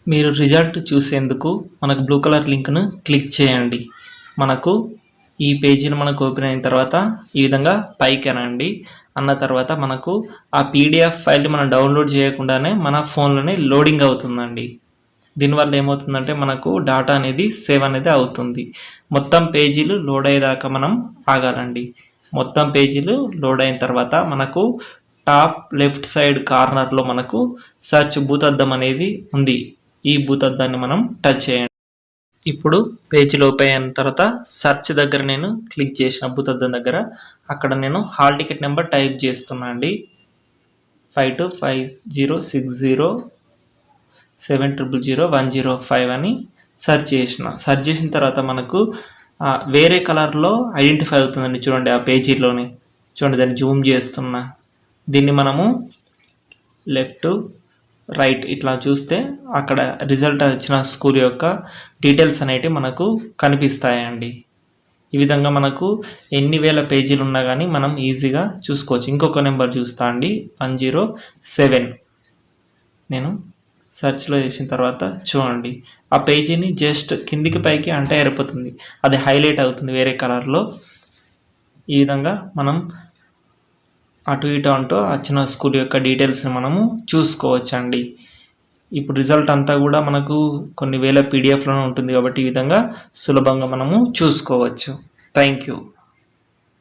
మీరు రిజల్ట్ చూసేందుకు మనకు బ్లూ కలర్ లింక్ను క్లిక్ చేయండి. మనకు ఈ పేజీని మనకు ఓపెన్ అయిన తర్వాత ఈ విధంగా పైకి అనండి. అన్న తర్వాత మనకు ఆ పీడిఎఫ్ ఫైల్ని మనం డౌన్లోడ్ చేయకుండానే మన ఫోన్లోనే లోడింగ్ అవుతుందండి. దీనివల్ల ఏమవుతుందంటే మనకు డాటా అనేది సేవ్ అనేది అవుతుంది. మొత్తం పేజీలు లోడ్ అయ్యేదాకా మనం ఆగాలండి. మొత్తం పేజీలు లోడ్ అయిన తర్వాత మనకు టాప్ లెఫ్ట్ సైడ్ కార్నర్లో మనకు సెర్చ్ భూతద్దం అనేది ఉంది. ఈ భూతద్దాన్ని మనం టచ్ చేయండి. ఇప్పుడు పేజీలో ఓపెన్ అయిన తర్వాత సెర్చ్ దగ్గర నేను క్లిక్ చేసిన భూతద్దం దగ్గర అక్కడ నేను హాల్ టికెట్ నెంబర్ టైప్ చేస్తున్నా అండి. 525060700105 అని సెర్చ్ చేసిన తర్వాత మనకు వేరే కలర్లో ఐడెంటిఫై అవుతుందండి. చూడండి ఆ పేజీలోనే చూడండి, దాన్ని జూమ్ చేస్తున్నా. దీన్ని మనము లెఫ్ట్ రైట్ ఇట్లా చూస్తే అక్కడ రిజల్ట్ వచ్చిన స్కూల్ యొక్క డీటెయిల్స్ అనేటివి మనకు కనిపిస్తాయండి. ఈ విధంగా మనకు ఎన్ని వేల పేజీలు ఉన్నా కానీ మనం ఈజీగా చూసుకోవచ్చు. ఇంకొక నెంబర్ చూస్తా అండి, 107 నేను సెర్చ్లో చేసిన తర్వాత చూడండి ఆ పేజీని జస్ట్ కిందికి పైకి అంటే అయిపోతుంది, అది హైలైట్ అవుతుంది వేరే కలర్లో. ఈ విధంగా మనం అటు ఇటు అంటూ వచ్చిన స్కూల్ యొక్క డీటెయిల్స్ని మనము చూసుకోవచ్చండి. ఇప్పుడు రిజల్ట్ అంతా కూడా మనకు కొన్ని వేల పీడిఎఫ్లోనే ఉంటుంది కాబట్టి ఈ విధంగా సులభంగా మనము చూసుకోవచ్చు. Thank you.